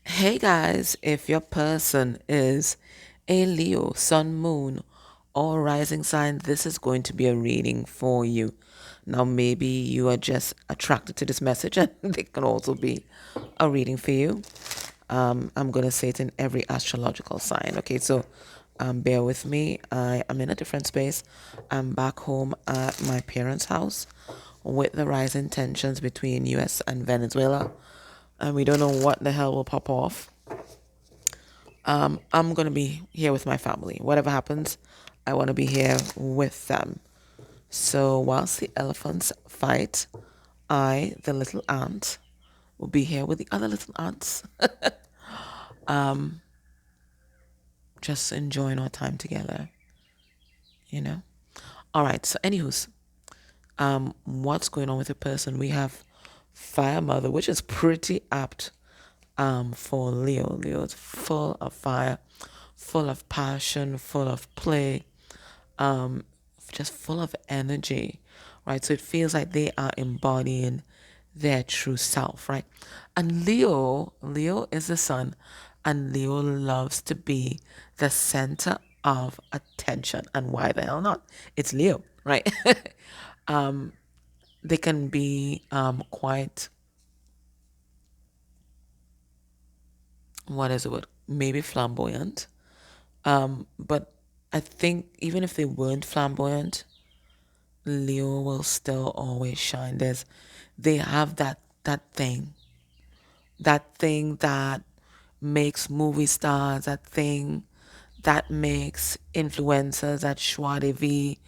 Hey guys, if your person is a Leo, Sun, Moon, or rising sign, this is going to be a reading for you. Now, maybe you are just attracted to this message, and it can also be a reading for you. I'm going to say it in every astrological sign. Okay, so bear with me. I am in a different space. I'm back home at my parents' house with the rising tensions between US and Venezuela, and we don't know what the hell will pop off. I'm gonna be here with my family. Whatever happens, I want to be here with them. So whilst the elephants fight, I, the little ant, will be here with the other little ants, just enjoying our time together. You know. All right. So, anywho's, what's going on with the person? We have Fire Mother, which is pretty apt for Leo. Leo's full of fire, full of passion, full of play, um, just full of energy, right? So it feels like they are embodying their true self, right? And Leo is the sun, and Leo loves to be the center of attention. And why the hell not? It's Leo, right? They can be quite, what is it? Maybe flamboyant. But I think even if they weren't flamboyant, Leo will still always shine. They have that thing that makes movie stars, that thing that makes influencers, that joie de vie,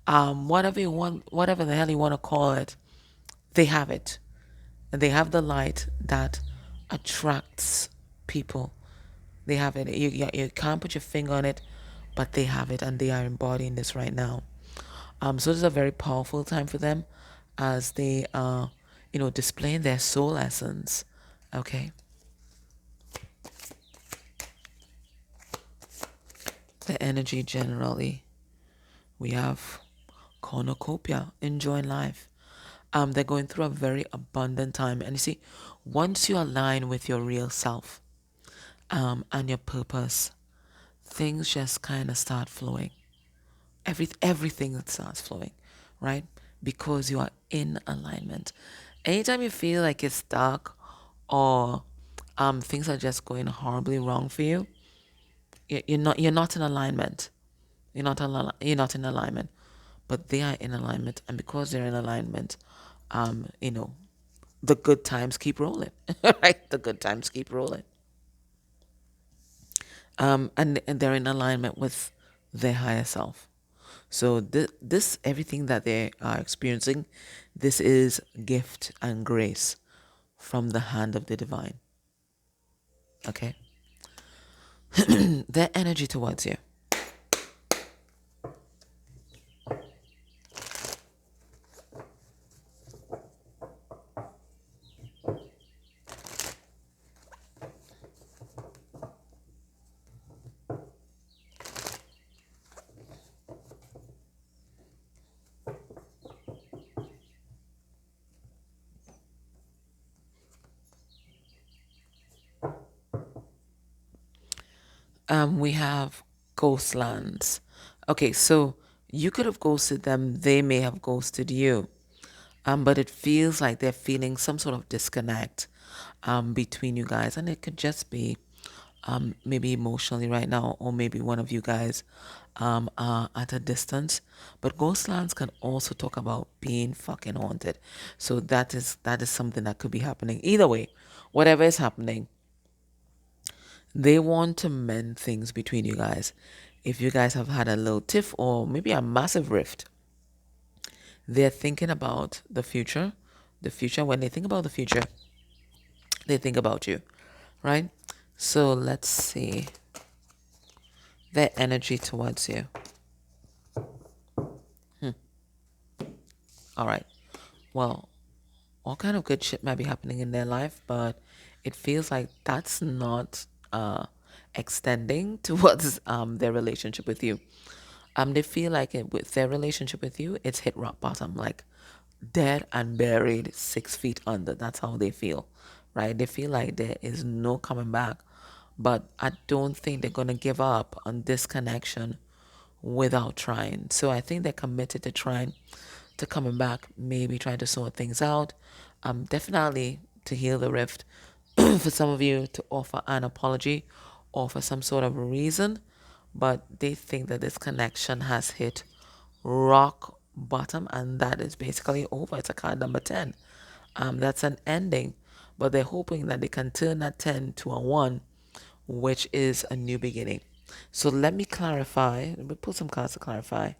whatever you want, whatever the hell you want to call it, they have it. And they have the light that attracts people. They have it. You can't put your finger on it, but they have it, and they are embodying this right now. So this is a very powerful time for them as they are, displaying their soul essence. Okay. The energy generally. We have cornucopia, enjoying life. They're going through a very abundant time. And you see, once you align with your real self, and your purpose, things just kind of start flowing. Everything that starts flowing, right? Because you are in alignment. Anytime you feel like it's stuck or things are just going horribly wrong for you, you're not in alignment. You're not in alignment, but they are in alignment, and because they're in alignment, um, you know, the good times keep rolling, right? The good times keep rolling, and they're in alignment with their higher self. So this everything that they are experiencing, this is gift and grace from the hand of the divine. Okay, their energy towards you. We have ghost lands. Okay, so you could have ghosted them. They may have ghosted you. But it feels like they're feeling some sort of disconnect between you guys, and it could just be maybe emotionally right now, or maybe one of you guys are at a distance. But ghostlands can also talk about being fucking haunted, so that is something that could be happening. Either way, whatever is happening, they want to mend things between you guys. If you guys have had a little tiff or maybe a massive rift, they're thinking about the future. The future, when they think about the future, they think about you, right? So let's see their energy towards you. All right. Well, all kind of good shit might be happening in their life, but it feels like that's not extending towards their relationship with you. They feel like with their relationship with you, it's hit rock bottom, like dead and buried 6 feet under. That's how they feel, right? They feel like there is no coming back. But I don't think they're going to give up on this connection without trying. So I think they're committed to trying, to coming back, maybe trying to sort things out. Definitely to heal the rift. For some of you to offer an apology or for some sort of reason, but they think that this connection has hit rock bottom and that is basically over. It's a card number 10. That's an ending, but they're hoping that they can turn that 10 to a 1, which is a new beginning. So let me clarify. Let me put some cards to clarify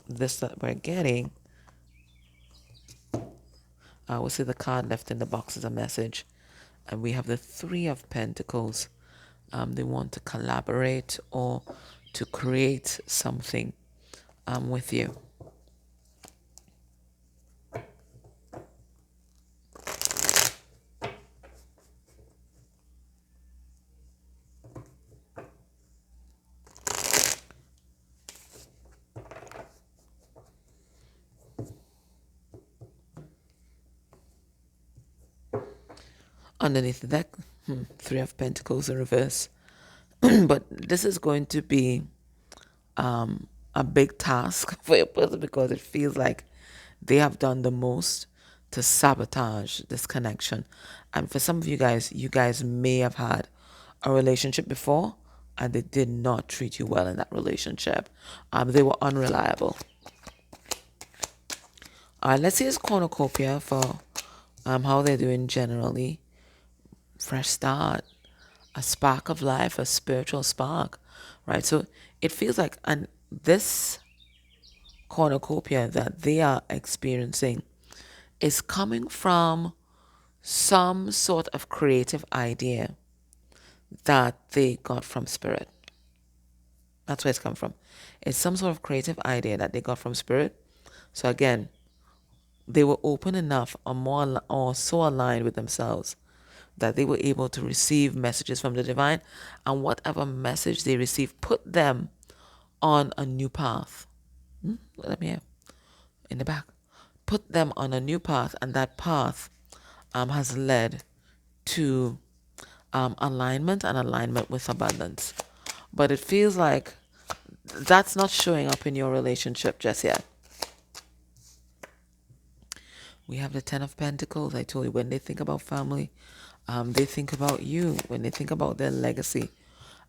this that we're getting. We'll see the card left in the box as a message. And we have the Three of Pentacles. They want to collaborate or to create something with you. Underneath the deck, Three of Pentacles in reverse. But this is going to be a big task for your person because it feels like they have done the most to sabotage this connection. And for some of you guys may have had a relationship before and they did not treat you well in that relationship. They were unreliable. All right, let's see this cornucopia for how they're doing generally. Fresh start, a spark of life, a spiritual spark, right? So it feels like, and this cornucopia that they are experiencing is coming from some sort of creative idea that they got from spirit. That's where it's come from. It's some sort of creative idea that they got from spirit. So again, they were open enough or more or so aligned with themselves that they were able to receive messages from the divine, and whatever message they received put them on a new path. Let me hear. In the back. Put them on a new path, and that path has led to alignment and alignment with abundance. But it feels like that's not showing up in your relationship just yet. We have the Ten of Pentacles. I told you, when they think about family, they think about you. When they think about their legacy,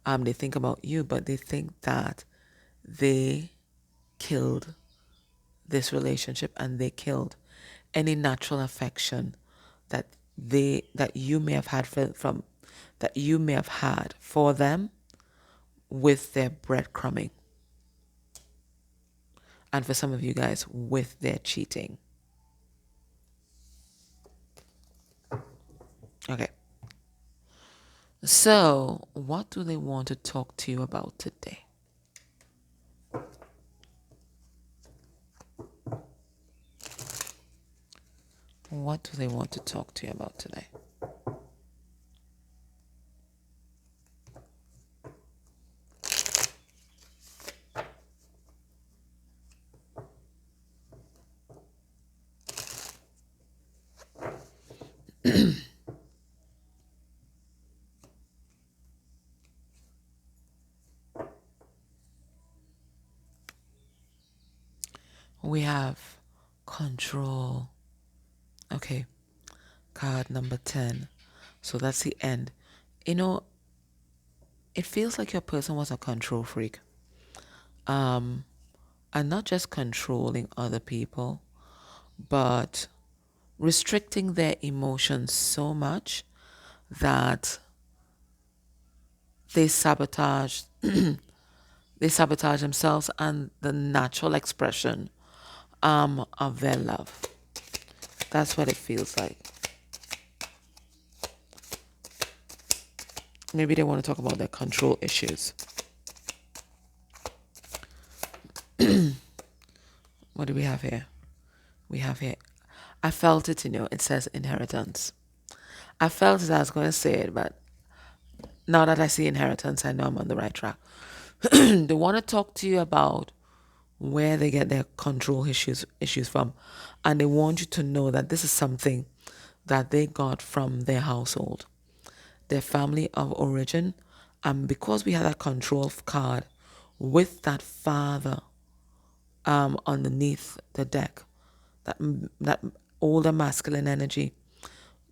they think about you, but they think that they killed this relationship and they killed any natural affection that you may have had that you may have had for them with their breadcrumbing. And for some of you guys, with their cheating. Okay. So, what do they want to talk to you about today? What do they want to talk to you about today? We have control. Okay. Card number 10. So that's the end. You know, it feels like your person was a control freak. And not just controlling other people, but restricting their emotions so much that they sabotage themselves and the natural expression of their love. That's what it feels like. Maybe they want to talk about their control issues. What do we have here? We have here, I felt it, it says inheritance. I felt it, I was going to say it, but now that I see inheritance, I know I'm on the right track. They want to talk to you about where they get their control issues from. And they want you to know that this is something that they got from their household, their family of origin. And because we had that control card with that father underneath the deck, that older masculine energy,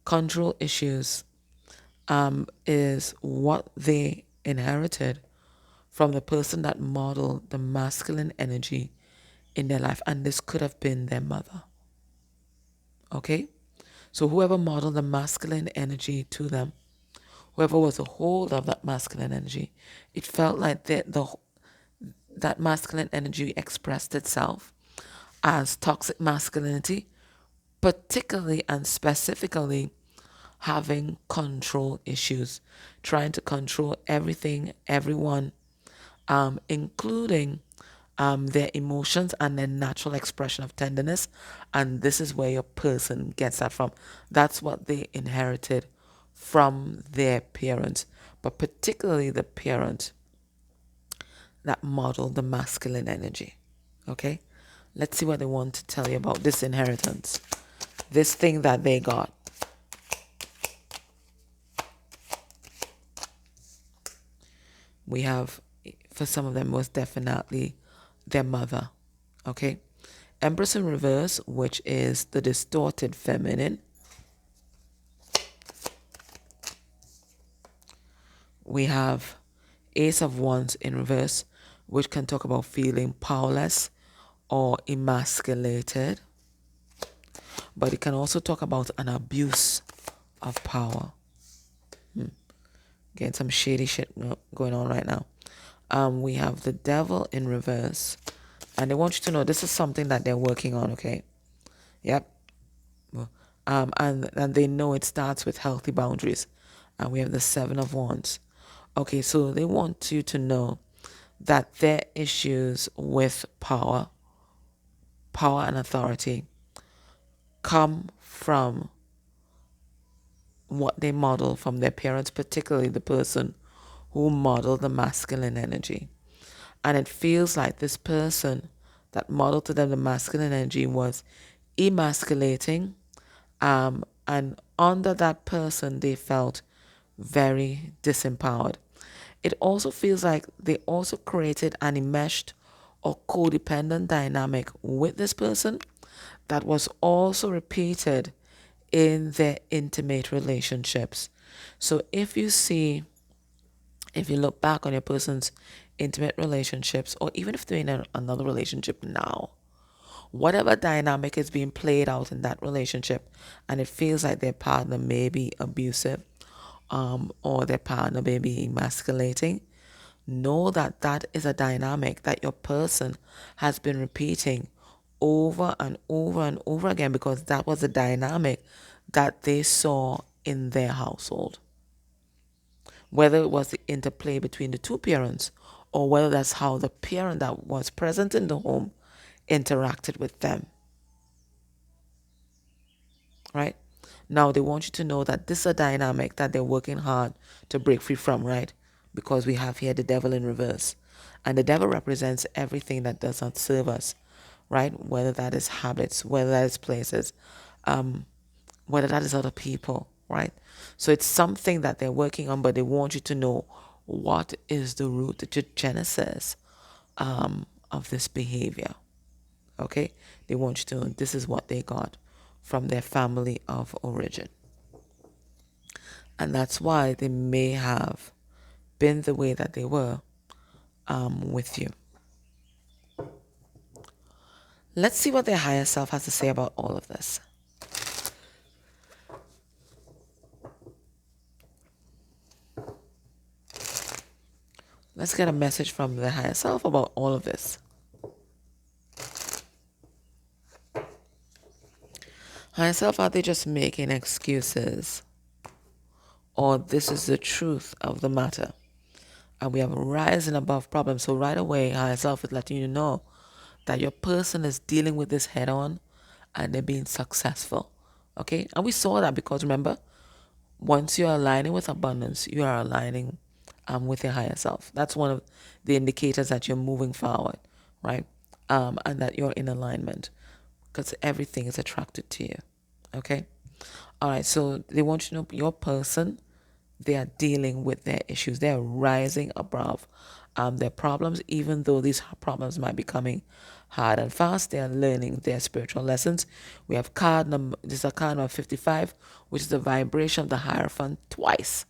control issues is what they inherited from the person that modeled the masculine energy in their life. And this could have been their mother. Okay? So whoever modeled the masculine energy to them, whoever was the hold of that masculine energy, it felt like that masculine energy expressed itself as toxic masculinity, particularly and specifically having control issues, trying to control everything, everyone, including their emotions and their natural expression of tenderness. And this is where your person gets that from. That's what they inherited from their parents, but particularly the parent that modeled the masculine energy. Okay? Let's see what they want to tell you about this inheritance, this thing that they got. We have, for some of them, most definitely their mother. Okay? Empress in reverse, which is the distorted feminine. We have Ace of Wands in reverse, which can talk about feeling powerless or emasculated. But it can also talk about an abuse of power. Getting some shady shit going on right now. We have the Devil in reverse. And they want you to know this is something that they're working on, okay? Yep. And they know it starts with healthy boundaries. And we have the Seven of Wands. Okay, so they want you to know that their issues with power and authority come from what they model from their parents, particularly the person who modeled the masculine energy. And it feels like this person that modeled to them the masculine energy was emasculating. And under that person, they felt very disempowered. It also feels like they also created an enmeshed or codependent dynamic with this person that was also repeated in their intimate relationships. So if you look back on your person's intimate relationships, or even if they're in another relationship now, whatever dynamic is being played out in that relationship, and it feels like their partner may be abusive, or their partner may be emasculating, know that that is a dynamic that your person has been repeating over and over and over again, because that was a dynamic that they saw in their household. Whether it was the interplay between the two parents, or whether that's how the parent that was present in the home interacted with them. Right? Now they want you to know that this is a dynamic that they're working hard to break free from, right? Because we have here the devil in reverse. And the devil represents everything that does not serve us, right? Whether that is habits, whether that is places, whether that is other people, right? So it's something that they're working on, but they want you to know what is the root, the genesis of this behavior. Okay? They want you to know this is what they got from their family of origin. And that's why they may have been the way that they were with you. Let's see what their higher self has to say about all of this. Let's get a message from the higher self about all of this. Higher self, are they just making excuses? Or this is the truth of the matter? And we have rising above problems. So right away, higher self is letting you know that your person is dealing with this head on and they're being successful. Okay? And we saw that because remember, once you're aligning with abundance, you are aligning with your higher self. That's one of the indicators that you're moving forward, right? And that you're in alignment, because everything is attracted to you. Okay? All right, so they want you to know your person, they are dealing with their issues. They're rising above their problems, even though these problems might be coming hard and fast. They are learning their spiritual lessons. We have card number, this is card number 55, which is the vibration of the Hierophant twice,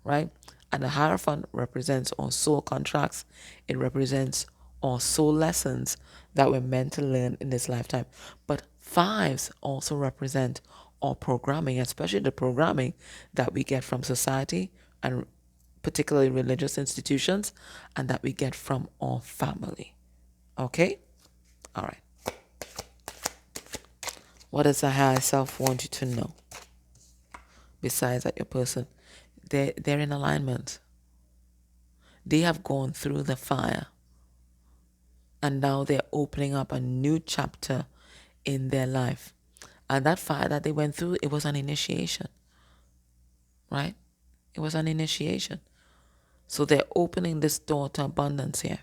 right? And the Hierophant represents our soul contracts. It represents our soul lessons that we're meant to learn in this lifetime. But fives also represent our programming, especially the programming that we get from society and particularly religious institutions, and that we get from our family. Okay? All right. What does the higher self want you to know? Besides that your person, they're in alignment. They have gone through the fire, and now they're opening up a new chapter in their life. And that fire that they went through, it was an initiation, right? It was an initiation. So they're opening this door to abundance here.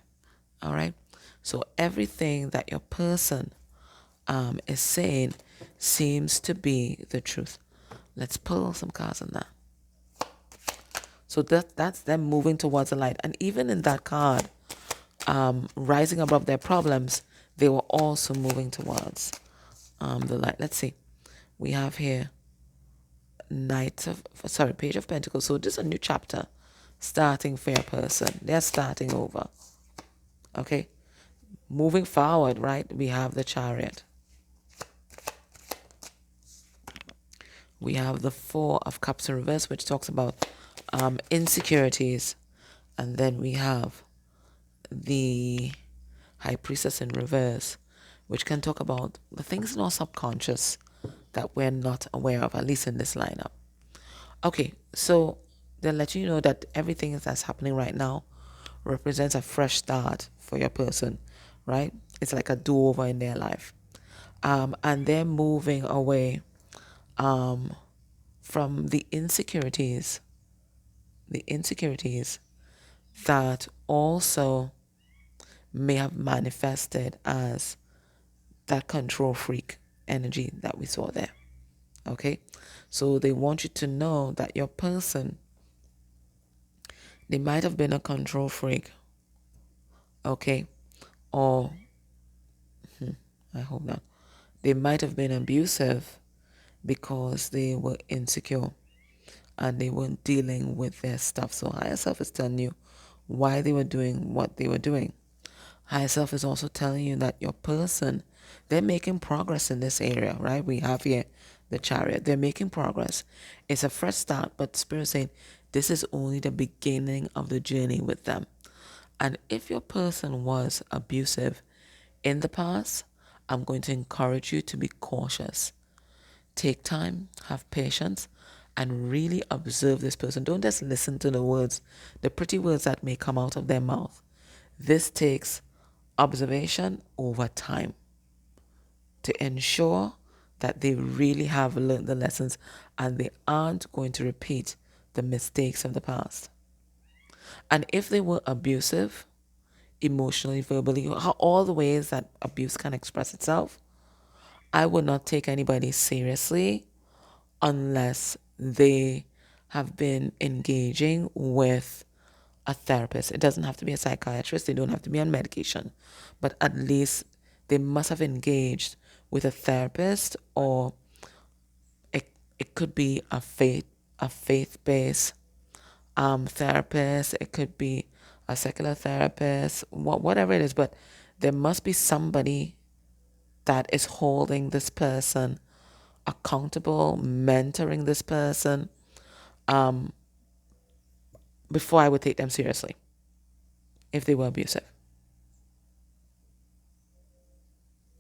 All right. So everything that your person is saying seems to be the truth. Let's pull some cards on that. So that's them moving towards the light. And even in that card, rising above their problems, they were also moving towards the light. Let's see. We have here Page of Pentacles. So this is a new chapter starting for your person. They're starting over. Okay. Moving forward, right? We have the Chariot. We have the Four of Cups in reverse, which talks about insecurities. And then we have the High Priestess in reverse, which can talk about the things in our subconscious that we're not aware of, at least in this lineup. Okay, so they're letting you know that everything that's happening right now represents a fresh start for your person, right? It's like a do-over in their life. And they're moving away from the insecurities that also may have manifested as that control freak energy that we saw there. Okay? So they want you to know that your person, they might have been a control freak. Okay? Or, I hope not. They might have been abusive because they were insecure and they weren't dealing with their stuff. So higher self is telling you why they were doing what they were doing. Higher self is also telling you that your person, they're making progress in this area, right? We have here the Chariot. They're making progress. It's a fresh start, but Spirit is saying this is only the beginning of the journey with them. And if your person was abusive in the past, I'm going to encourage you to be cautious. Take time, have patience, and really observe this person. Don't just listen to the words, the pretty words that may come out of their mouth. This takes observation over time to ensure that they really have learned the lessons and they aren't going to repeat the mistakes of the past. And if they were abusive, emotionally, verbally, all the ways that abuse can express itself, I would not take anybody seriously unless they have been engaging with a therapist. It doesn't have to be a psychiatrist. They don't have to be on medication. But at least they must have engaged with a therapist, or it could be a faith-based therapist. It could be a secular therapist, whatever it is. But there must be somebody that is holding this person accountable, mentoring this person, before I would take them seriously if they were abusive.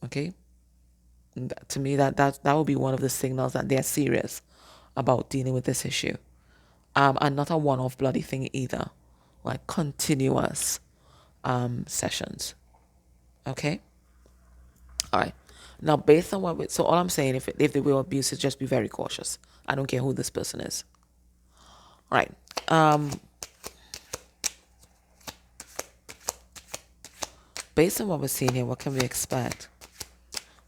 Okay? To me, that would be one of the signals that they're serious about dealing with this issue. And not a one-off bloody thing either. Like continuous sessions. Okay? All right. Now, based on so all I'm saying, if they were abusive, just be very cautious. I don't care who this person is. All right. Based on what we're seeing here, what can we expect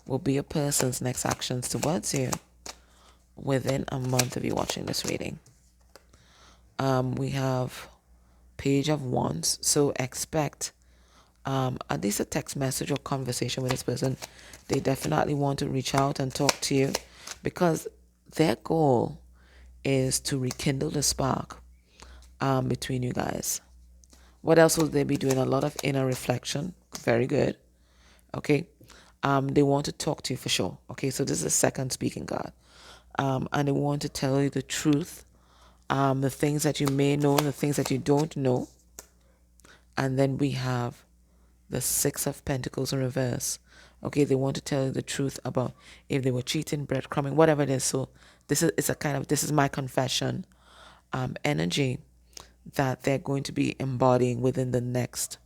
will be a person's next actions towards you? within a month of you watching this reading. We have Page of Wands. So expect at least a text message or conversation with this person. They definitely want to reach out and talk to you because their goal is to rekindle the spark between you guys. What else will they be doing? A lot of inner reflection. Very good. Okay. They want to talk to you for sure. Okay. So this is the second speaking card. And they want to tell you the truth. The things that you may know, the things that you don't know. And then we have the Six of Pentacles in reverse. Okay, they want to tell you the truth about if they were cheating, breadcrumbing, whatever it is. So this is it's a kind of this is my confession energy that they're going to be embodying within the next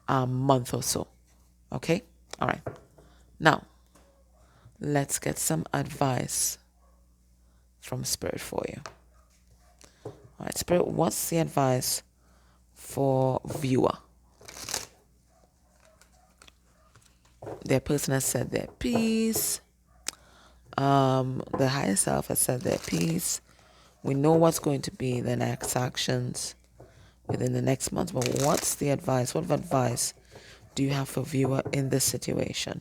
month or so. Okay? All right. Now, let's get some advice from Spirit for you. All right, Spirit, what's the advice for viewer? Their person has said their piece. The higher self has said their piece. We know what's going to be the next actions within the next month, but what's the advice? What advice do you have for viewer in this situation?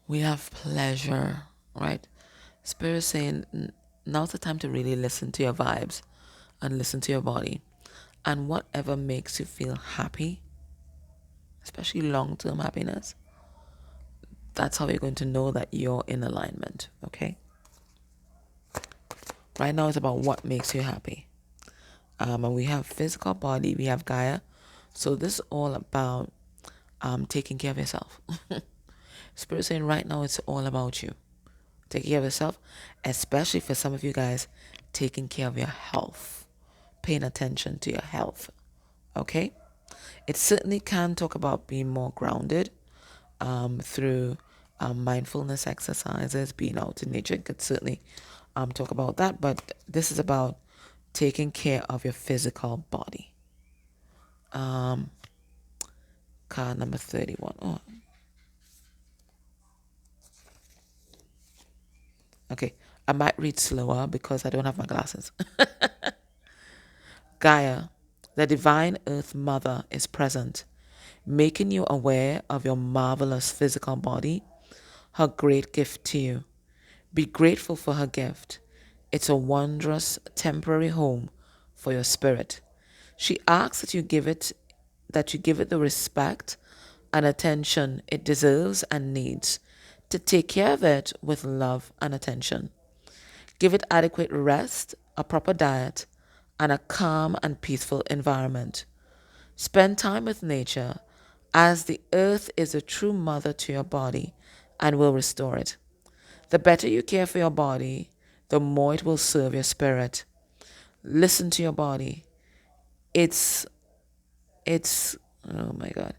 We have pleasure, right? Spirit saying now's the time to really listen to your vibes and listen to your body. And whatever makes you feel happy, especially long-term happiness, that's how you're going to know that you're in alignment, okay? Right now it's about what makes you happy. And we have physical body, we have Gaia. So this is all about taking care of yourself. Spirit saying right now it's all about you. Taking care of yourself, especially for some of you guys, taking care of your health. Paying attention to your health. Okay? It certainly can talk about being more grounded through mindfulness exercises, being out in nature. It could certainly talk about that, but this is about taking care of your physical body. Card number 31. Oh. Okay. I might read slower because I don't have my glasses. Gaia, the divine earth mother, is present, making you aware of your marvelous physical body, her great gift to you. Be grateful for her gift. It's a wondrous temporary home for your spirit. She asks that you give it the respect and attention it deserves and needs, to take care of it with love and attention. Give it adequate rest, a proper diet, and a calm and peaceful environment. Spend time with nature, as the earth is a true mother to your body and will restore it. The better you care for your body, the more it will serve your spirit. Listen to your body. It's oh my God.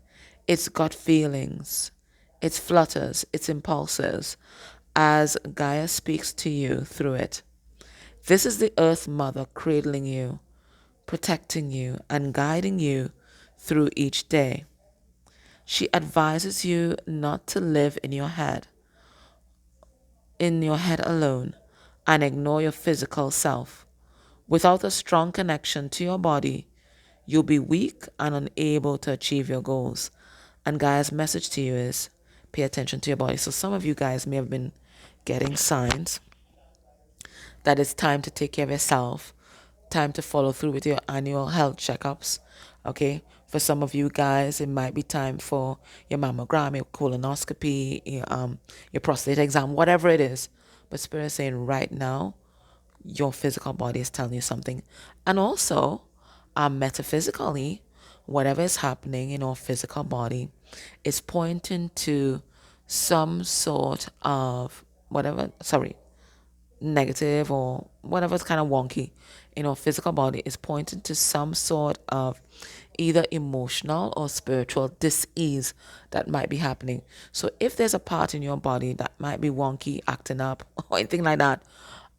It's got feelings. It flutters, its impulses, as Gaia speaks to you through it. This is the Earth Mother cradling you, protecting you, and guiding you through each day. She advises you not to live in your head alone, and ignore your physical self. Without a strong connection to your body, you'll be weak and unable to achieve your goals. And Gaia's message to you is pay attention to your body. So some of you guys may have been getting signs that it's time to take care of yourself, time to follow through with your annual health checkups. Okay, for some of you guys, it might be time for your mammogram, your colonoscopy, your prostate exam, whatever it is. But Spirit is saying right now, your physical body is telling you something. And also, metaphysically, whatever is happening in our physical body is pointing to some sort of negative or whatever's kind of wonky in our physical body is pointing to some sort of either emotional or spiritual dis-ease that might be happening. So if there's a part in your body that might be wonky, acting up, or anything like that,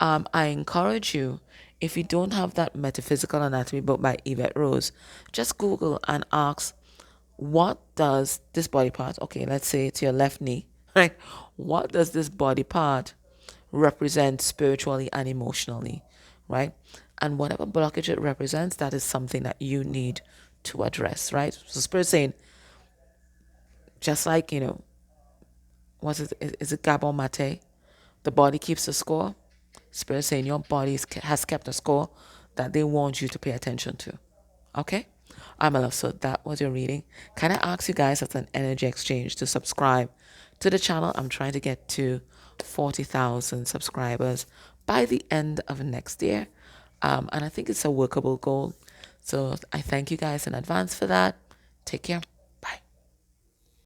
I encourage you, if you don't have that Metaphysical Anatomy book by Yvette Rose, just Google and ask, what does this body part, okay, let's say it's your left knee, right? What does this body part represent spiritually and emotionally, right? And whatever blockage it represents, that is something that you need to address, right? So Spirit saying, just like, what is it Gabon Mate? The body keeps the score. Spirit saying your body has kept a score that they want you to pay attention to. Okay? My love, so that was your reading. Can I ask you guys as an energy exchange to subscribe to the channel? I'm trying to get to 40,000 subscribers by the end of next year. And I think it's a workable goal. So I thank you guys in advance for that. Take care.